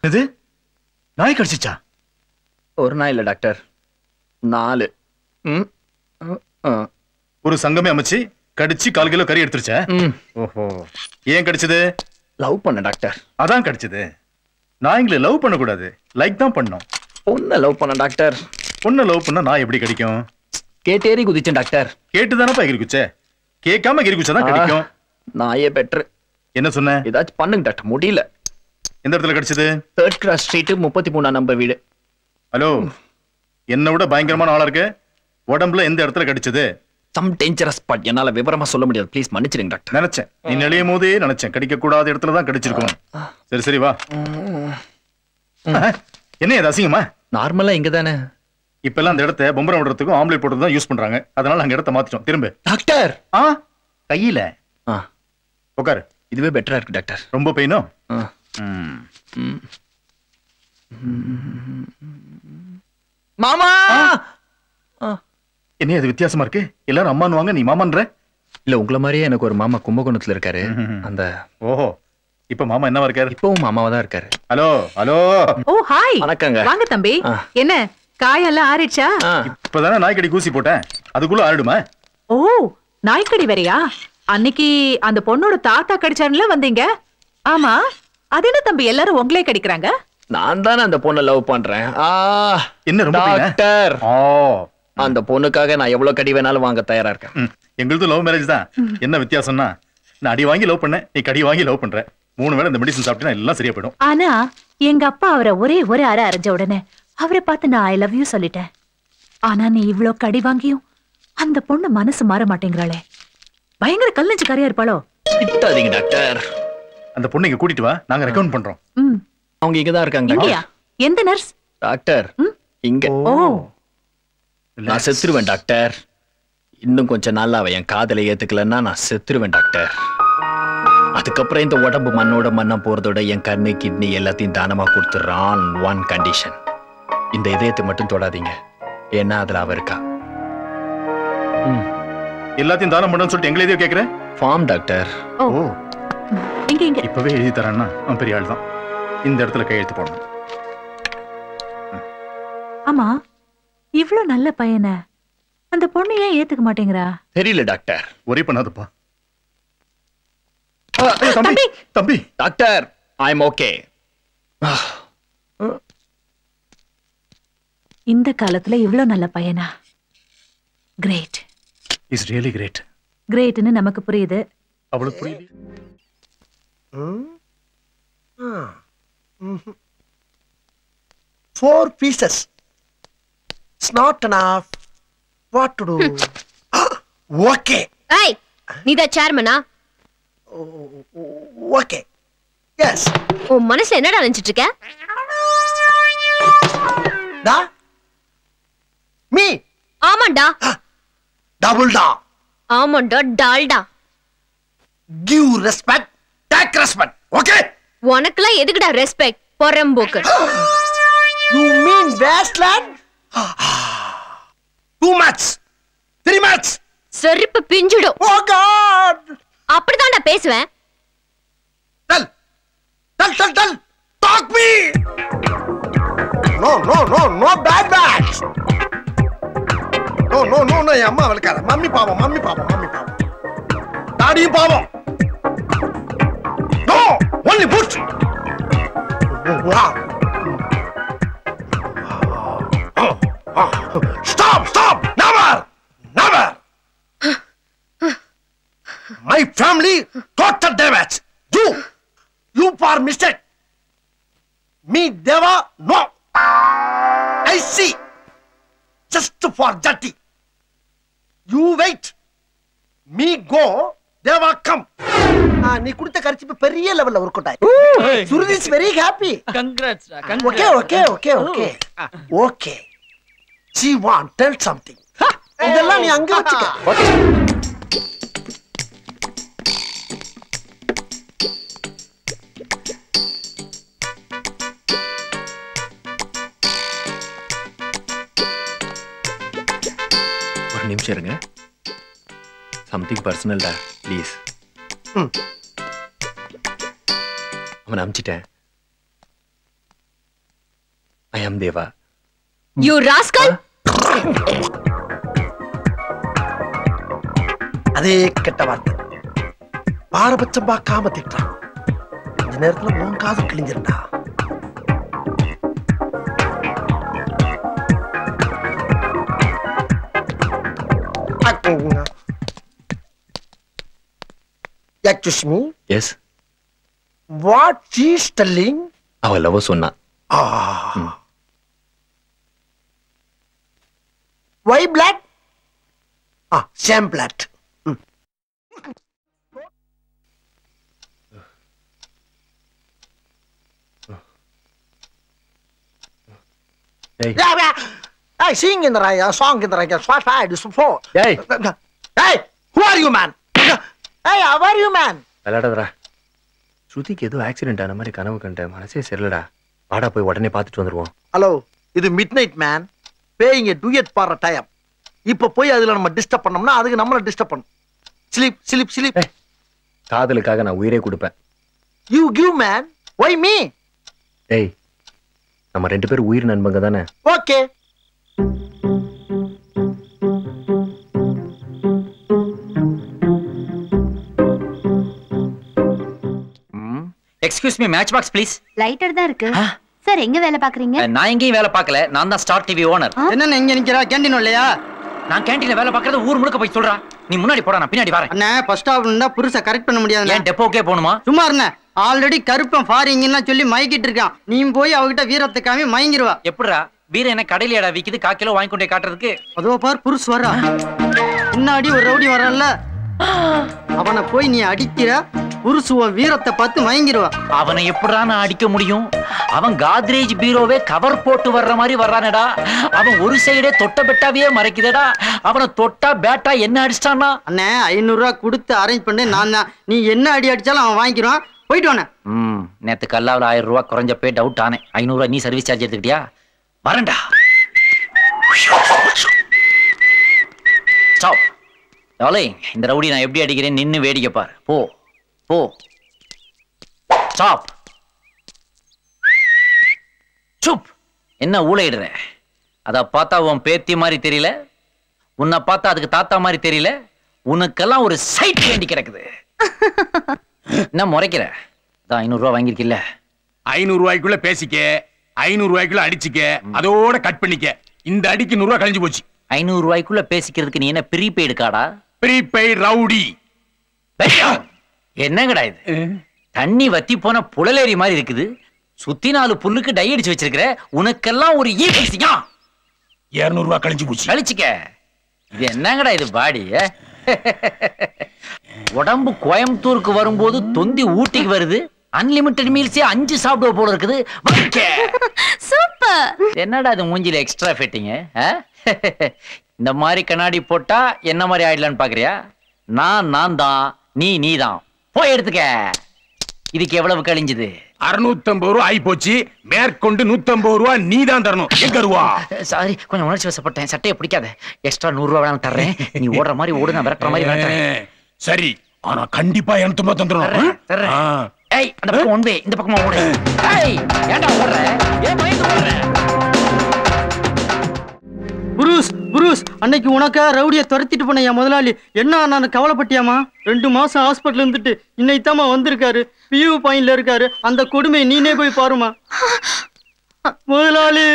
இது நாய் கடிச்சிச்சா? ஒரு நாய் இல்ல டாக்டர், 4. ஒரு சங்கமே அமைச்சு கடிச்சு 1/4 கிலோ கறி எடுத்துருச்சா? ஓஹோ, ஏன் கடிச்சது? லவ் பண்ண டாக்டர். அதான் கடிச்சது. நாய்ங்களை லவ் பண்ண கூடாது, லைக் தான் பண்ணணும். பொண்ணை லவ் பண்ண டாக்டர். பொண்ணை லவ் பண்ணா நாய் எப்படி கடிக்கும்? கேட்டேறி குதிச்சேன் டாக்டர். கேட்டுதானப்பா எகிரி குச்சே, கேட்காம எகிரி குச்சாதான் கடிக்கும். நாயே பெட்டர். என்ன சொன்ன? ஏதாச்சும் பண்ணுங்க டாக்டர், முடியல. எந்த இடத்துல கடிச்சது? 3rd Cross Street 33ஆம் நம்பர் வீடு. ஹலோ, என்ன விட பயங்கரமான ஆளா இருக்கு. உடம்புல எந்த இடத்துல கடிச்சது? Some dangerous spot. என்னால விவரமா சொல்ல முடியாது, ப்ளீஸ் மன்னிச்சிடுங்க டாக்டர். நினைச்சேன், நீ நெளியும் போதே நினைச்சேன் கடிக்க கூடாத இடத்துல தான் கடிச்சிருக்கோம். சரி சரி வா. என்ன இது அசிங்கமா? நார்மலா இங்க தானே. இப்ப எல்லாம் அந்த இடத்த பொம்பரம் விடுறதுக்கும் ஆம்லேட் போடுறது தான் யூஸ் பண்றாங்க. அதனால அங்க இடத்த மாத்திட்டோம். திரும்ப டாக்டர். கையில உட்காரு. இதுவே பெட்டரா இருக்கு டாக்டர். ரொம்ப பெயினோ? மாமா. என்ன இது வித்தியாசமா இருக்கு? எல்லாரும் அம்மான்னு வாங்க, நீ மாமான்ற. இல்ல, உங்கள மாதிரியே எனக்கு ஒரு மாமா கும்பகோணத்துல இருக்காரு. அந்த ஓஹோ, இப்ப மாமா என்னவா இருக்காரு? இப்பவும் மாமாவா தான் இருக்காரு. Hello hello. Oh hi. வணக்கங்க. வாங்க தம்பி. என்ன காயெல்லாம் ஆறிடுச்சா? இப்பதானே நாய்க்கடி ஊசி போட்டேன், அதுக்குள்ள ஆறிடுமா? ஓ, நாய்க்கடி வேறயா? அன்னைக்கு அந்த பொண்ணோட தாத்தா கடிச்சாருல வந்தீங்க. ஆமா, அது என்ன தம்பி எல்லாரும் உங்களே கடிக்கிறாங்க? நான் தானே அந்த பொண்ணை லவ் பண்றேன். என்ன ரொம்ப டாக்டர், அந்த பொண்ணுக்காக நான் எவ்வளவு கடி வேணாலும் வாங்க தயாரா இருக்கேன். எங்களுது லவ் மேரேஜ் தான். என்ன வித்தியாசம்னா, நான் அடி வாங்கி லவ் பண்ணேன், நீ கடி வாங்கி லவ் பண்ற. 3 வேளை இந்த மெடிசன் சாப்பிட்டா எல்லாம் சரியா போயிடும். ஆனா எங்க அப்பா அவரை ஒரே ஒரு அரை அரைஞ்ச உடனே அவரை பார்த்து நான் ஐ லவ் யூ சொல்லிட்டேன். ஆனா நீ இவ்ளோ கடி வாங்கியும் அந்த பொண்ணு மனசு மாற மாட்டேங்கிறாளே. பயங்கர கல்லஞ்சு கரையா இருப்பாளோ? திட்டாதீங்க டாக்டர். அந்த பொண்ணை இங்க கூட்டிட்டு வா, நாங்க ரெக்கமெண்ட் பண்றோம். அவங்க இங்க தான் இருக்காங்க. இங்கயா? எந்த நர்ஸ்? டாக்டர் இங்க. நான் செத்துருவேன் டாக்டர். இன்னும் கொஞ்ச நாள் அவ என் காதலை ஏத்துக்கலன்னா நான் செத்துருவேன் டாக்டர். அதுக்கப்புறம் இந்த உடம்பு மண்ணோட மண்ணா போறதோட என் கண்ணு கிட்னி எல்லாத்தையும் தானமா கொடுத்துறான். ஒன் கண்டிஷன், இந்த இதயத்தை மட்டும் தொடாதீங்க, ஏன்னா அதுல அவ இருக்கா. எல்லாத்தையும் தானம் பண்ணணும்னு சொல்லிட்டு எங்களை எதையோ கேக்குறேன். Form doctor. ஓ, இங்க இப்பவே எழுதி தரேன்னா அவன் பெரிய ஆள் தான். இந்த இடத்துல கையெழுத்து போடணும். ஆமா, இவ்ளோ நல்ல பையனை அந்த பொண்ணு ஏன் ஏத்துக்க மாட்டேங்கிறா? தெரியல டாக்டர். ஒரே பண்ணாதப்பா. தம்பி தம்பி. Doctor, I am okay. இந்த காலத்துல இவ்ளோ நல்ல பையனா? கிரேட். Is really great. கிரேட்னு நமக்கு புரியுது, அவளுக்கு புரியுது. 4 pieces. It's not enough. What to do? Okay. Hey, நீதா சேர்மனா? Okay. Yes. உன் மனசுல என்னடா நினைச்சிட்டு இருக்க? Da? Me? ஆமாண்டா. Double da. ஆமாண்டா, Dalda. Give respect, take respect. Okay? உனக்குலாம் எதுக்குடா respect? பொறம்போக்கு. You mean wasteland? 2 much. 3 much. செருப்பு பிஞ்சிடும். Oh God. அப்படிதான் நான் பேசுவேன். Tell. Talk me. No bad bags. No, என் அம்மா வளர்க்காத. மம்மி பாவம். டாடியும் பாவம். No, only put. Wow. Stop. Never. My family total damage. You for mistake. Me Deva, no. I see. Just for dirty. You wait. Me go, Deva come. நீ கொடுத்த கரிச்சி பெரிய லெவல்ல work out ஆயி. Suruthi is very happy. Congrats. Okay. She want tell something. இதெல்லாம் நீ அங்க வச்சுக்க. Okay. ஒரு நிமிஷம் இருங்க. சம்திங் பர்சனல்டா, ப்ளீஸ். அவனை அமிச்சிட்டேன். ஐ அம் தேவா. You rascal. அதே கெட்ட வார்த்தை. பாரபட்சம் பார்க்காம திட்டான். இந்த நேரத்துல உன் காது கிழிஞ்சிருந்தா. Excuse me. Yes. What she is telling? அவ லவ் சொன்னா. Why black? Same black. Hey. Hey, sing in the song in the swat side is for. Hey. Hey, who are you, man? Hey, how are you, man? விளையாடாதடா. ஸ்ருதிக்கு ஏதோ accident ஆன மாதிரி கனவு கண்டேன். மனசே சரியில்லடா. வாடா போய் உடனே பார்த்துட்டு வந்துருவோம். ஹலோ, இது மிட்நைட் மேன். பேயிங் எ டூயட் பாடுற டைம். இப்ப போய் அதுல நம்ம டிஸ்டர்ப் பண்ணோம்னா அதுக்கு நம்மள டிஸ்டர்ப் பண்ணும். Sleep sleep sleep. காதலுக்காக நான் உயிரே கொடுப்பேன். You give man. Why me? ஏய், நம்ம 2 பேரும் உயிர் நண்பங்க தானே? Okay. Excuse me, match box please. Lighter தான் இருக்கு. சார் எங்க வேலை பாக்குறீங்க? நான் எங்கேயும் வேலை பார்க்கல. நான் தான் ஸ்டார் டிவி ஓனர். என்னன்னு இங்க நிக்கிறா? கேண்டீன் இல்லையா? நான் கேண்டீன்ல வேலை பார்க்கறது ஊர் முழுக்க போய் சொல்றா. நீ முன்னாடி போடா, நான் பின்னாடி வரேன். அண்ணா ஃபர்ஸ்ட் ஸ்டாப்ல இருந்தா புருஷ கரெக்ட் பண்ண முடியாது. ஏன் டெப்போக்கே போணுமா? சும்மா இருண்ணே. ஆல்ரெடி கருப்பன் ஃபாரிங்னா சொல்லி மயக்கிட்டு இருக்கான். நீ போய் அவகிட்ட வீரத்தை காமி மயங்கிடுவா. எப்படிடா வீர என்ன கடையிலடா விக்குது? 1/4 கிலோ வாங்கி கொண்டே காட்டுறதுக்கு. அதோ பார் புருஷ் வரா. முன்னாடி ஒரு ரவுடி வரல, அவனை போய் நீ அடிக்கிற. புருஷுவ வீரத்தை பார்த்து மயங்கிடுவா. அவனை எப்படா நான் அடிக்க முடியும்? அவன் காத்ரேஜ் பீரோவே கவர் போட்டு வர்ற மாதிரி வர்றானடா. அவன் ஒரு சைடே தொட்ட பெட்டாவே மறைக்குதடா. அவனை தொட்டா பேட்டா என்ன அடிச்சிட்டானா? அண்ணே 500 ரூபா கொடுத்து அரேஞ்ச் பண்ணி நான் தான். நீ என்ன அடி அடிச்சாலும் அவன் வாங்கிடுவான். போயிட்டு வானே. நேத்து கல்லாவில் 1000 ரூபா குறைஞ்ச போய் டவுட் ஆனேன். 500 ரூபா நீ சர்வீஸ் சார்ஜ் எடுத்துக்கிட்டியா? வரேன்டா. ஸ்டாப். டார்லிங், இந்த ரவுடி நான் எப்படி அடிக்கிறேன் நின்னு வேடிக்கை பாரு. போ போ. ஸ்டாப். சுப். என்ன ஊளையிடுற? அத பார்த்தா உன் பேத்தி மாதிரி தெரியல, உன்னை பார்த்தா அதுக்கு தாத்தா மாதிரி தெரியல. உனக்கெல்லாம் ஒரு சைட் வேண்டி கிடக்குது. என்ன முறைக்கிற? அதான் 500 ரூபா வாங்கிருக்கில்ல. 500 ரூபாய்க்குள்ள பேசிக்க, 500 ரூபாய்க்குள்ள அடிச்சுக்க, அதோட கட் பண்ணிக்க. இந்த அடிக்கு 100 ரூபாய் கழிஞ்சு போச்சு. 500 ரூபாய்க்குள்ள பேசிக்கிறதுக்கு நீ என்ன ப்ரீபெய்டு கார்டா? Prepaid rowdy. என்னங்கடா இது? தண்ணி வத்தி போன புழலேரி மாதிரி இருக்குது. சுத்தி 4 புல்லுக்கு டை அடிச்சு வச்சிருக்கிற. உனக்கெல்லாம் ஒரு ஈஸியா 200 ரூபாய் கழிஞ்சு போச்சு. கழிச்சுக்க. இது என்னங்கடா இது பாடி? உடம்பு கோயம்புத்தூருக்கு வரும்போது தொந்தி ஊட்டிக்கு வருது. அன்லிமிட்டட் மீல்ஸே 5 சாப்பிடுவ போல இருக்குது. சூப்பர். என்னடா இது மூஞ்சில எக்ஸ்ட்ரா ஃபிட்டிங்? இந்த மாதிரி கண்ணாடி போட்டா என்ன மாதிரி ஆயிடலான்னு பாக்குறியா? நான் தான், நீ தான். போய் எடுத்துக்க. இதுக்கு எவ்வளவு கழிஞ்சது? 650 ரூபாய் ஆயி போச்சு. மேற்கொண்டு 150 ரூபாய் நீ தான் தரணும். எங்க ரூபா? சாரி, கொஞ்சம் உணர்ச்சி வசப்பட்டேன். சட்டையை பிடிக்காத. எக்ஸ்ட்ரா 100 ரூபாய் வேணாலும் தர்றேன். நீ ஓடுற மாதிரி ஓடு, நான் விரட்டுற மாதிரி விரட்டுறேன். சரி, ஆனா கண்டிப்பா 250 தந்துடணும். ஏய், அந்த பக்கம் ஒன் வே, இந்த பக்கமா ஓடு. ஏய், ஏன்டா ஓடுற? ஏன் பயந்து ஓடுற? புருஷ் அன்னைக்கு உனக்கா ரவுடியை துரத்திட்டு போன என் முதலாளி என்ன நான் கவலைப்பட்டியாமா? 2 மாசம் ஹாஸ்பிட்டல் இருந்துட்டு இன்னைத்தாமா வந்திருக்காரு. பியூ பாயிண்ட்ல இருக்காரு. அந்த கொடுமை நீனே போய் பாருமா. முதலாளி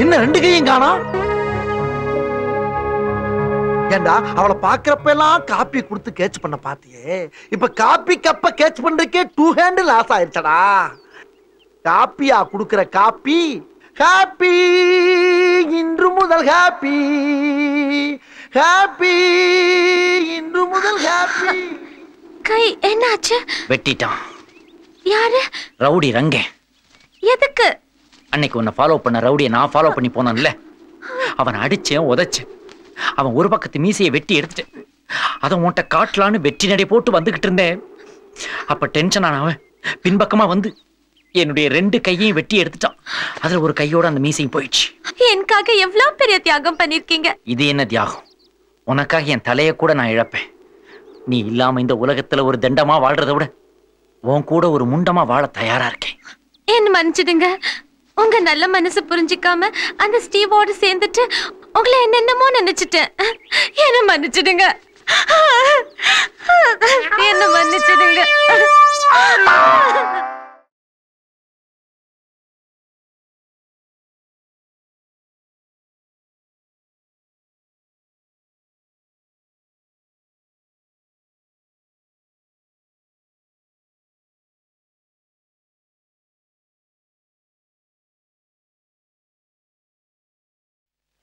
என்ன 2 கையும் காணோம்? ஏண்டா அவளை பாக்குறப்ப எல்லாம் காப்பி கொடுத்து கேட்ச் பண்ண பாத்தியே, இப்ப காப்பி கப்ப கேட்ச் பண்றதுக்கே 2 ஹேண்ட் லாஸ் ஆயிடுச்சடா. காப்பியா குடுக்கிற காப்பி ஹாப்பி, இன்று முதல் ஹாப்பி, ஹாப்பி, இன்று முதல் ஹாப்பி. கை என்னாச்சு? வெட்டிட்டான். யாரு? Rowdy range. எதுக்கு? அன்னைக்கு உன்னை ஃபாலோ பண்ண ரவுடியை நான் ஃபாலோ பண்ணி போனான்ல, அவனை அடிச்சேன், உதைச்சேன். அவன் ஒரு பக்கத்து மீசையை வெட்டி எடுத்துட்டேன். அதை உன்கிட்ட காட்டலான்னு வெற்றி நடை போட்டு வந்துகிட்டு இருந்தேன். அப்ப டென்ஷன் ஆனவன் பின்பக்கமா வந்து என்னுடைய 2 கையையும் வெட்டி எடுத்துட்டான். அதுல ஒரு கையோட அந்த மீசையும் போயிடுச்சு. எனக்காக எவ்வளவு பெரிய தியாகம் பண்ணிருக்கீங்க. இது என்ன தியாகம்? உனக்காக என் தலையை கூட நான் இழப்பேன். நீ இல்லாம இந்த உலகத்துல ஒரு தண்டமா வாழ்றதை விட உன் கூட ஒரு முண்டமா வாழ தயாரா இருக்கேன். என்ன மன்னிச்சிடுங்க. உங்க நல்ல மனசு புரிஞ்சிக்காம அந்த ஸ்டீவோட சேர்ந்துட்டு உங்களை என்னென்னமோ நினைச்சிட்டேன். என்ன மன்னிச்சிடுங்க. என்ன மன்னிச்சிடுங்க.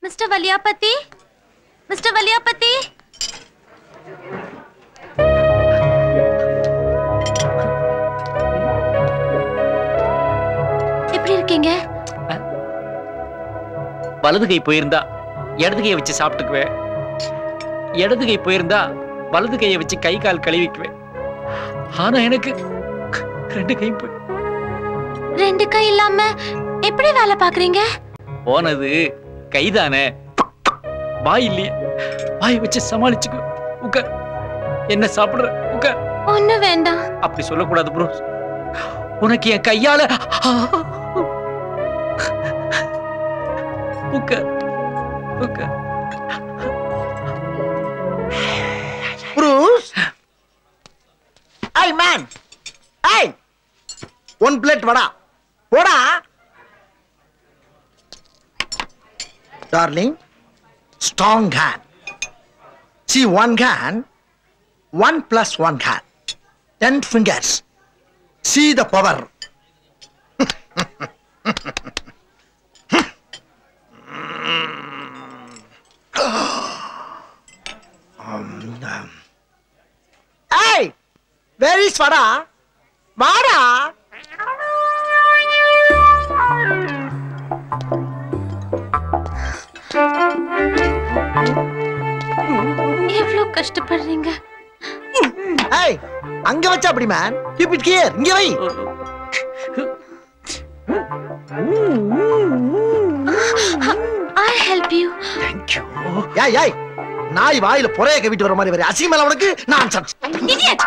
Mister Valiyapathi, mister Valiyapathi. எப்படி இருக்கீங்க? வலது கை போயிருந்தா இடது கையை வச்சு சாப்பிட்டுக்குவேன். இடது கை போயிருந்தா வலது கையை வச்சு கை கால் கழுவிக்குவேன். ஆனா எனக்கு 2 கை போய் 2 கை இல்லாம எப்படி வேலை பாக்குறீங்க? போனது கைதானே, வாய் இல்லையே. வாய் வச்சு சமாளிச்சுக்கு. உட்கார். என்ன சாப்பிடுற? உட்கார். ஒண்ணு வேண்டாம். அப்படி சொல்லக்கூடாது ப்ரூஸ். உனக்கு என் கையால உட்கார். உட்கார். ப்ரூஸ். ஐ மேன், ஐ 1 plate வடா போடா. Darling, strong hand. See 1 hand, 1 plus 1 hand, 10 fingers. See the power. Hey, where is Vada? Vada. எவ்வளவு கஷ்டப்படுறீங்க. ஏய், அங்க வச்சா அப்படி மேன். Keep it here. இங்க வை. I help you. Thank you. ஏய் ஏய், நாய் வாயில புறைய கவிட்டு வர மாதிரி வர அசிங்கமேல உனக்கு. நான்சென்ஸ். Idiot.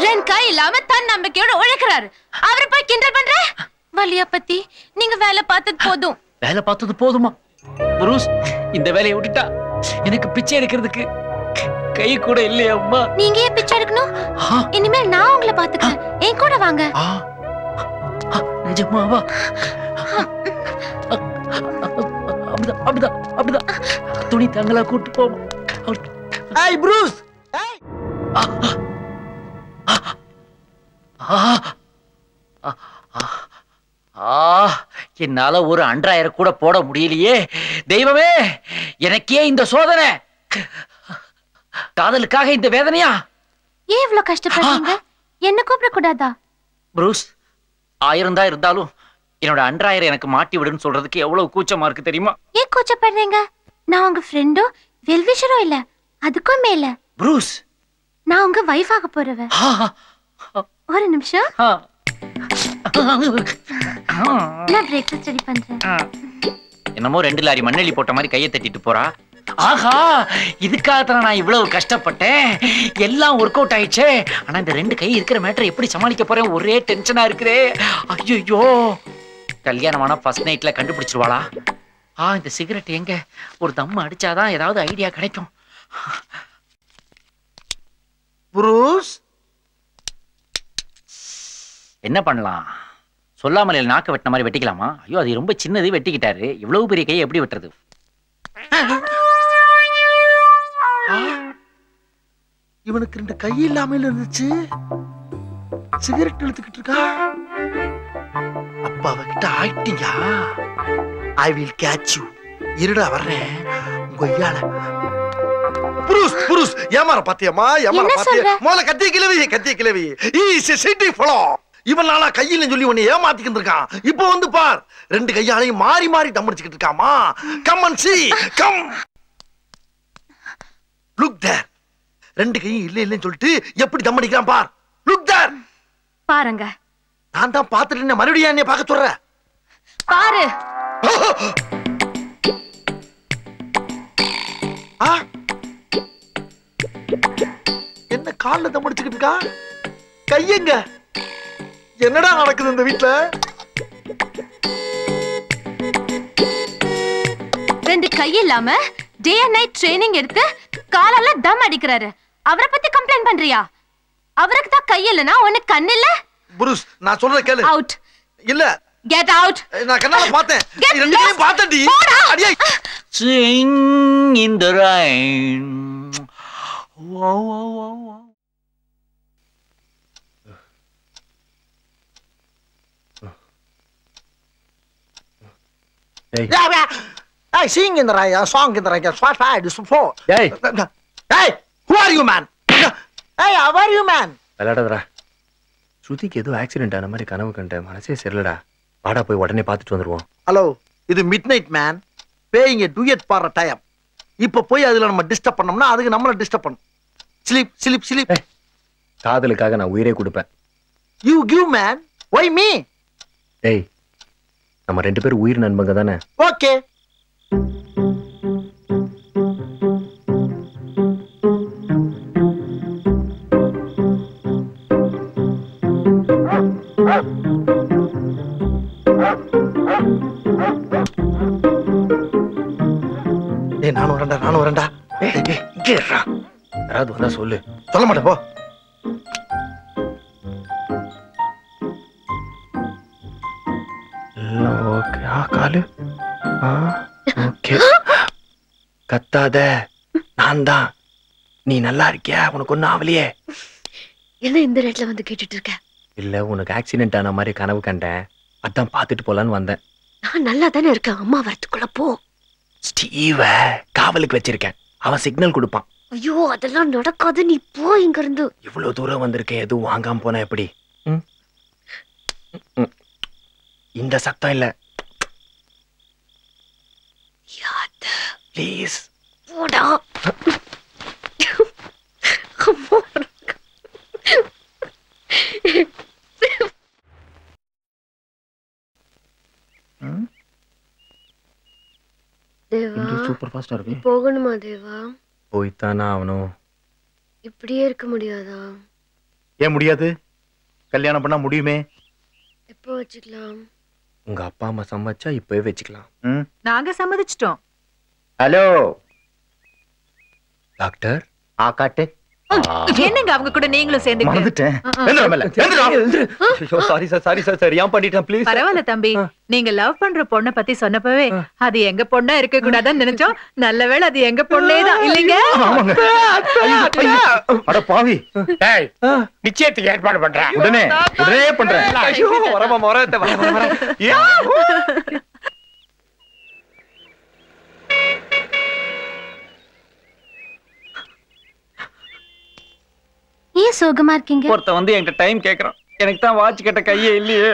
2 கை இல்லாம தன் நம்பிக்கையோட உழைக்கிறாரு. அவரை போய் கிண்டல் பண்ற? வலியாபதி, நீங்க வேலை பார்த்தது போதும். வேலை பார்த்தது போதுமா? ப்ரூஸ், இந்த வேலையை விட்டுட்டா எனக்கு பிச்சை எடுக்கிறதுக்கு கை கூட இல்லையா அம்மா? நீங்க ஏன் பிச்சை எடுக்கணும்? இனிமேல் நான் உங்களை பாத்துக்கிறேன். என் கூட வாங்க. நிஜமாவா? அப்படிதான் அப்படிதான். துணி தங்களா கூட்டு போவோம். ஏய் ப்ரூஸ். ஏய். என்னால ஒரு அன்றாயிரம் கூட போட முடியலையே. தெய்வமே, எனக்கே இந்த சோதனை. காதலுக்காக இந்த வேதனையா? ஏன் இவ்வளவு கஷ்டப்படுறீங்க? என்ன கூப்பிட கூடாதா? ப்ரூஸ், 1000 தான் இருந்தாலும் என்னோட அன்றாயிரம் எனக்கு மாட்டி விடுன்னு சொல்றதுக்கு எவ்வளவு கூச்சமா இருக்கு தெரியுமா? ஏன் கூச்சப்படுறீங்க? நான் உங்க ஃப்ரெண்டோ வெல்விஷரோ இல்ல, அதுக்கும் மேல. ப்ரூஸ், நான் உங்க வைஃப் ஆக போறவ. ஒரு நிமிஷம், நான் பிரேக்ஃபாஸ்ட் ரெடி பண்றேன். என்னமோ 2 லாரி மண்ணெளி போட்ட மாதிரி கையை தட்டிட்டு போறா. ஆஹா, இதுக்காகத்தான் நான் இவ்வளவு கஷ்டப்பட்டேன். எல்லாம் ஒர்க் அவுட் ஆயிடுச்சே. ஆனா இந்த 2 கை இருக்கிற மேட்டரை எப்படி சமாளிக்க போறேன்? ஒரே டென்ஷனா இருக்குதே. ஐயோ, கல்யாணமான ஃபர்ஸ்ட் நைட்ல கண்டுபிடிச்சிருவாளா? இந்த சிகரெட் எங்க? ஒரு தம்மு அடிச்சாதான் ஏதாவது ஐடியா கிடைக்கும். ப்ரூஸ், என்ன பண்ணலாம்? சொல்லாமலே நாக்க வெட்டின மாதிரி வெட்டிக்கலாமா? ஐயோ, அது ரொம்ப சின்னது, வெட்டிக்கிட்டாரு. இவ்வளவு பெரிய கையை எப்படி வெட்டுறது? இவனுக்கு 2 கை இல்லாம இருந்துச்சு. சிகரெட் எடுத்துக்கிட்டு இருக்கா. அப்ப அவகிட்ட ஆயிட்டீங்க. I will catch you. இருடா வர்றேன். கொய்யால. புருஷ் புருஷ், ஏமாற பாத்தியம்மா, ஏமாற பாத்திய. முதல்ல கத்திய கிளவி, கத்திய கிளவி. Is a city flow. இவன் நாளா கையில சொல்லி உன்னை ஏமாத்திக்கிட்டு இருக்கான். இப்போ வந்து பார், ரெண்டு கையாலையும் மாறி மாறி தம் அடிச்சுக்கிட்டு இருக்காமா. Come and see, come. Look there. ரெண்டு கையும் இல்ல இல்லன்னு சொல்லிட்டு எப்படி தம் அடிக்கிறான் பார். லுக் தேர். பாருங்க. நான் தான் பார்த்துட்டு மறுபடியும் என்னைய பார்க்க சொல்ற. பாரு. என்ன கால்ல தம் அடிச்சுக்கிட்டு இருக்கா? கையங்க. என்னடா நடக்குது இந்த வீட்ல? ரெண்டு கை இல்லாம டே அண்ட் நைட் ட்ரெய்னிங் எடுத்து காலால தம் அடிக்கிறாரு. அவரை பத்தி கம்ப்ளைண்ட் பண்றியா? அவருக்கு தான் கை இல்லனா உனக்கு கண் இல்ல? புருஷ், நான் சொல்றத கேளு. அவுட். இல்ல. Get out. நான் கண்ணால பார்த்தேன். ரெண்டு கையும் பார்த்தேன்டி. அடியே. Sing in the rain. Wow, wow, wow, wow. Hey, sing in the rain, song in the rain, swat fire, so Hey. Hey, who are you, man? Hey, how are you, man? விளையாடாதடா. ஸ்ருதிக்கு ஏதோ accident ஆன மாதிரி கனவு கண்டேன். மனசே சரியில்லடா. வாடா போய் உடனே பார்த்துட்டு வந்துருவோம். ஹலோ, இது மிட் நைட் மேன். பேயிங் எ டூயட் பாடுற டைம். இப்ப போய் அதுல நம்ம டிஸ்டர்ப் பண்ணோம்னா அதுக்கு நம்மள டிஸ்டர்ப் பண்ணும். Sleep sleep sleep. காதலுக்காக நான் உயிரே கொடுப்பேன். You give man. Why me? டேய், நம்ம ரெண்டு பேரும் உயிர் நண்பங்க தானே? ஓகே. நானும் வரேன்டா. இங்கே இருடா. யாராவது வந்தா சொல்லு. சொல்ல மாட்டேன் போ. ஓகே. காலு. ஓகே. கத்தாத. நான் தான். நீ நல்லா இருக்கியா? உனக்கு ஒன்னும் ஆவலையே? என்ன இந்த நேரத்துல வந்து கேட்டுட்டு இருக்க? இல்ல, உனக்கு ஆக்சிடென்ட் ஆன மாதிரி கனவு கண்டேன். அதான் பாத்துட்டு போலான்னு வந்தேன். நான் நல்லா தானே இருக்கேன். அம்மா வரத்துக்குள்ள போ. ஸ்டீவ காவலுக்கு வச்சிருக்கேன். அவன் சிக்னல் கொடுப்பான். ஐயோ, அதெல்லாம் நடக்காது. நீ போ இங்க இருந்து. இவ்வளவு தூரம் வந்திருக்கேன். எதுவும் வாங்காம போனா எப்படி? இந்த சத்தம் இல்ல. ப்ளீஸ் போடா. தேவா, சூப்பர் ஃபாஸ்டா இருக்கு. போகணுமா தேவா? போய்த்தானா அவனும். இப்படியே இருக்க முடியாதா? ஏன் முடியாது? கல்யாணம் பண்ணா முடியுமே. எப்போ வச்சுக்கலாம்? உங்க அப்பா அம்மா சம்மதிச்சா இப்பவே வச்சுக்கலாம். நாங்க சம்மதிச்சிட்டோம். Hello doctor. காட்டு. என்னங்க அவங்க கூட நீங்களும் சேர்ந்து? மறந்துட்டேன். Sorry sir. ஏன் பண்ணிட்டேன் ப்ளீஸ். பரவாயில்ல தம்பி. நீங்க லவ் பண்ற பொண்ணை பத்தி சொன்னப்பவே அது எங்க பொண்ணா இருக்க கூடாதுன்னு நினைச்சோம். நல்ல வேளை அது எங்க பொண்ணே தான் இல்லைங்க. அட பாவி. நிச்சயத்துக்கு ஏற்பாடு பண்றேன். உடனே பண்றேன். ஏன் சோகமா இருக்கீங்க? ஒருத்த வந்து என்கிட்ட டைம் கேக்குறான். எனக்கு தான் வாட்ச் கேட்ட கையே இல்லையே.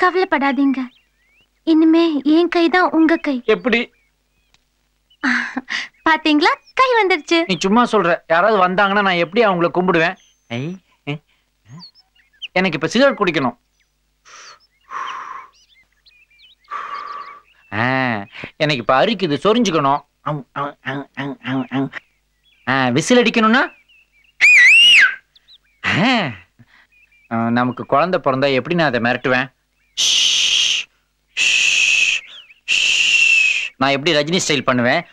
கவலைப்படாதீங்க. இனிமே என் கை தான் உங்க கை. எப்படி? பாத்தீங்களா, கை வந்துருச்சு. நீ சும்மா சொல்ற. யாராவது வந்தாங்கன்னா நான் எப்படி அவங்கள கும்பிடுவேன்? எனக்கு இப்ப சிகரெட் குடிக்கணும். எனக்கு இப்ப அரிக்குது, சொரிஞ்சுக்கணும். விசில் அடிக்கணும்னா நமக்கு குழந்தை பிறந்தா எப்படி நான் அதை மிரட்டுவேன்? நான் எப்படி ரஜினி ஸ்டைல் பண்ணுவேன்?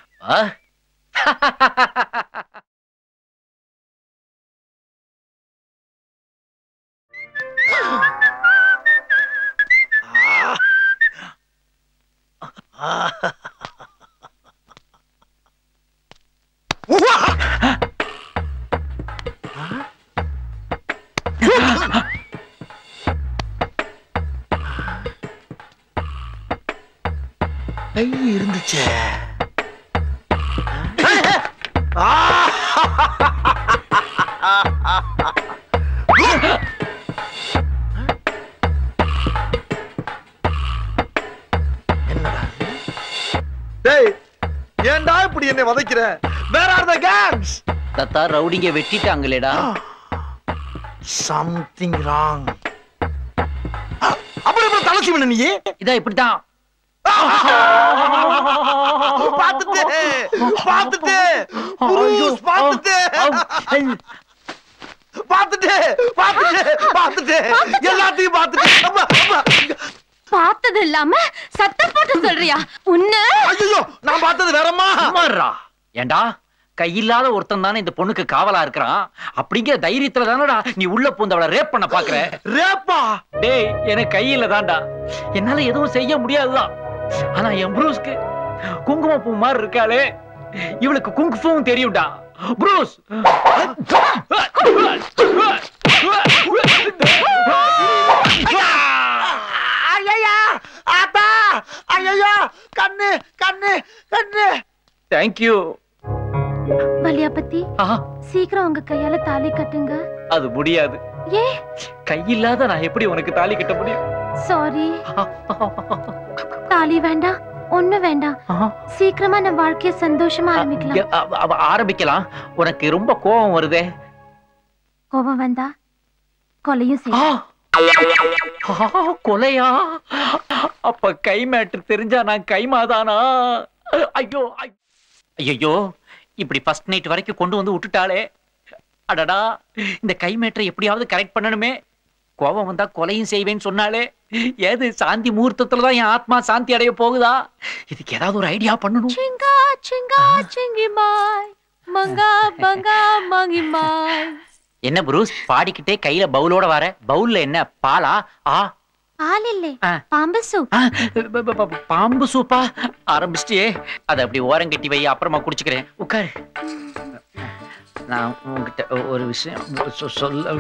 கை இருந்துச்சே. டேய் ஏன்டா இப்படி என்னை வதைக்கிற? Where are the gangs? Datta ரவுடிங்க வெட்டிட்டாங்களேடா. Something wrong. அப்படி இப்படி தலசி பண்ண நீ? இதா இப்படிதான். பாத்துட்டு புருஷ் பாத்துட்டு எல்லாத்தையும் பாத்துட்டு பார்த்தது இல்லாம சத்தம் போட்டு சொல்றியா? உன்ன ஐயோ நான் பார்த்தது வேறம்மா. ஏண்டா கையில்லாத ஒருத்தன் தானே இந்த பொண்ணுக்கு காவலா இருக்கிறான். அப்படிங்கிற தைரியத்துல தானடா நீ உள்ள பூந்து அவளை ரேப் பண்ண பாக்குற. ரேப்பா? டேய் எனக்கு கையில தான்டா, என்னால எதுவும் செய்ய முடியாதுதான். ஆனா என் ப்ரூஸ்க்கு குங்குமப்பூ மாதிரி இருக்காளே, இவளுக்கு குங்குஃபுவும் தெரியும்டா. ப்ரூஸ் ஐயா ஆத்தா ஐயா கண்ணு கண்ணு கண்ணு. தேங்க்யூ வலியாபதி. சீக்கிரம் உங்க கையால தாலி கட்டுங்க. அது முடியாது. ஏ கையில்லாத நான் எப்படி உனக்கு தாலி கட்ட முடியும்? சாரி. தாலி வேண்டாம், ஒண்ணு வேண்டாம். சீக்கிரமா நம்ம வாழ்க்கைய சந்தோஷமா ஆரம்பிக்கலாம். ஆரம்பிக்கலாம். உனக்கு ரொம்ப கோபம் வருதே. கோபம் வந்தா கொலையும் செய்ய. கொலையா? அப்ப கை மேட்ரு தெரிஞ்சா நான் கைமாதானா? ஐயோ ஐயோ, இப்படி ஃபர்ஸ்ட் நைட் வரைக்கும் கொண்டு வந்து விட்டுட்டாளே. அடடா, இந்த கை மேட்டரை எப்படியாவது கரெக்ட் பண்ணணுமே. கோபம் வந்தா கொலையும் செய்வேன்னு சொன்னாலே. ஏது சாந்தி முகூர்த்தத்துலதான் என் ஆத்மா சாந்தி அடைய போகுதா? இதுக்கு ஏதாவது ஒரு ஐடியா பண்ணணும். சிங்கா சிங்கா சிங்கி மாய் மங்கா பங்கா மங்கி மாய். என்ன ப்ரூஸ் பாடிக்கிட்டே கையில பவுலோட வர? பவுல்ல என்ன பாலா? பால் இல்ல, பாம்பு சூப். பாம்பு சூப்பா? ஆரம்பிச்சிட்டியே. அதை அப்படி ஓரம் கட்டி வை, அப்புறமா குடிச்சுக்கிறேன். உட்காரு. நான் உங்ககிட்ட ஒரு விஷயம் சொல்ல.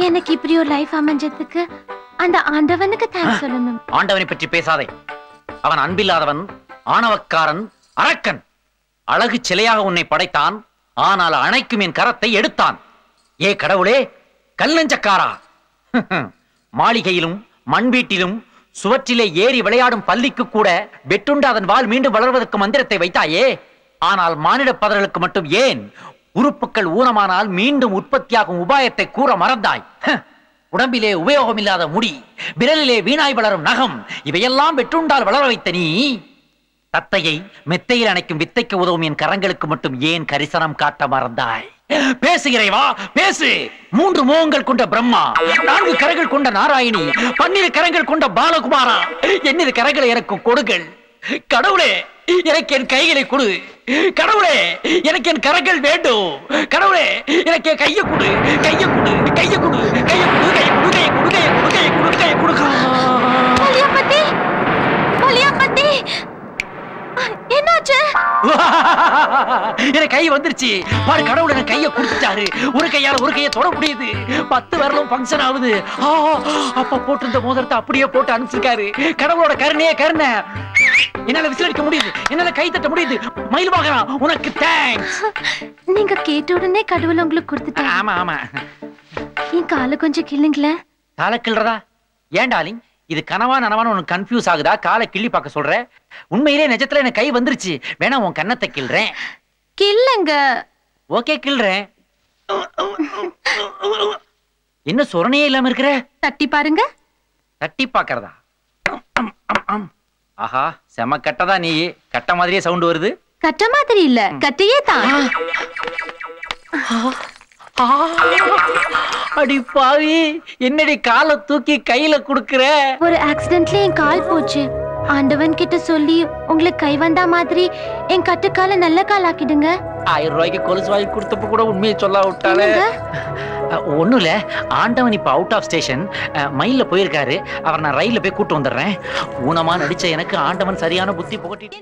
எனக்கு இப்படி ஒரு லைஃப் அமைஞ்சதுக்கு அந்த ஆண்டவனுக்கு தேங்க்ஸ் சொல்லணும். ஆண்டவனை பற்றி பேசாதே. அவன் அன்பில்லாதவன், ஆணவக்காரன், அரக்கன். அழகு சிலையாக உன்னை படைத்தான், ஆனால் அணைக்கும் என் கரத்தை எடுத்தான். ஏ கடவுளே, கல்லஞ்சக்காரா! மாளிகையிலும் மண் வீட்டிலும் சுவற்றிலே ஏறி விளையாடும் பள்ளிக்கு கூட வெட்டுண்ட அதன் வால் மீண்டும் வளர்வதற்கு மந்திரத்தை வைத்தாயே. ஆனால் மானிட பதர்களுக்கு மட்டும் ஏன் உறுப்புகள் ஊனமானால் மீண்டும் உற்பத்தியாகும் உபாயத்தை கூற மறந்தாய்? உடம்பிலே உபயோகமில்லாத முடி, விரலிலே வீணாய் வளரும் நகம், இவையெல்லாம் வெட்டுண்டால் வளர வைத்த நீ தத்தையை மெத்தையில் அணைக்கும் வித்தைக்கு உதவும் என் கரங்களுக்கு மட்டும் ஏன் கரிசனம் காட்ட மறந்தாய்? பேசு இறைவா, பேசு. 3 முகங்கள் கொண்ட பிரம்மா, 4 கரங்கள் கொண்ட நாராயணி, 12 கரங்கள் கொண்ட பாலகுமாரா, என்னிரு கரங்களை எனக்கு கொடுங்கள். கடவுளே, எனக்கு என் கைகளை கொடு. கடவுளே, எனக்கு என் கரங்கள் வேண்டும். கடவுளே, எனக்கு என் கையை கொடு, கையை கொடு, கையை கொடு, கையை கொடு, கையை கொடு, கையை கொடு, கையை கொடு, கையை கொடு, கையை கொடு. வலியாபதி, வலியாபதி, என்னாச்சு? எனக்கு கை வந்துருச்சு பாரு. கடவுள் எனக்கு கையை கொடுத்துட்டாரு. ஒரு கையால ஒரு கையை தொட முடியுது. 10 விரலும் ஃபங்க்ஷன் ஆகுது. அப்ப போட்டிருந்த மோதிரத்தை அப்படியே போட்டு அனுப்பிச்சிருக்காரு. கடவுளோட கருணையே கருணை. என்னால விசிலடிக்க முடியுது, என்னால கை தட்ட முடியுது. மயில் வாகனம், உனக்கு தேங்க்ஸ். நீங்க கேட்ட உடனே கடவுள் உங்களுக்கு கொடுத்துட்டாரு. ஆமா ஆமா. என் காலை கொஞ்சம் கிள்ளுங்களேன். காலை கிள்றதா? ஏன் டார்லிங், இது கனவா நனவான்னு உனக்கு கன்ஃபியூஸ் ஆகுதா? காலை கிள்ளி பார்க்க சொல்ற? உண்மையிலே நிஜத்துல எனக்கு கை வந்துருச்சு. வேணா உன் கன்னத்தை கிள்றேன். கிள்ளுங்க. ஓகே கிள்றேன். என்ன சொரணையே இல்லாம இருக்கிற? தட்டி பாருங்க. தட்டி பாக்குறதா? ஆஹா, செம கட்டதா. நீ கட்ட மாதிரியே சவுண்ட் வருது. கட்ட மாதிரி இல்ல, கட்டையே தான். அடி பாவி, என்னடி காலை தூக்கி கையில குடுக்குற? ஒரு ஆக்சிடென்ட்ல என் கால் போச்சு. ஆண்டவன் கிட்ட சொல்லி உங்களுக்கு கை வந்தா மாதிரி என் கட்டுக்கால நல்ல கால் ஆக்கிடுங்க. 1000 ரூபாய்க்கு கொலுசு வாங்கி கொடுத்தப்ப கூட உண்மையை சொல்ல விட்டாலே. ஒண்ணும் இல்ல, ஆண்டவன் இப்ப அவுட் ஆஃப் ஸ்டேஷன் மயில்ல போயிருக்காரு. அவர் நான் ரயில்ல போய் கூட்டு வந்துடுறேன். ஊனமா நடிச்ச எனக்கு ஆண்டவன் சரியான புத்தி புகட்டிட்டு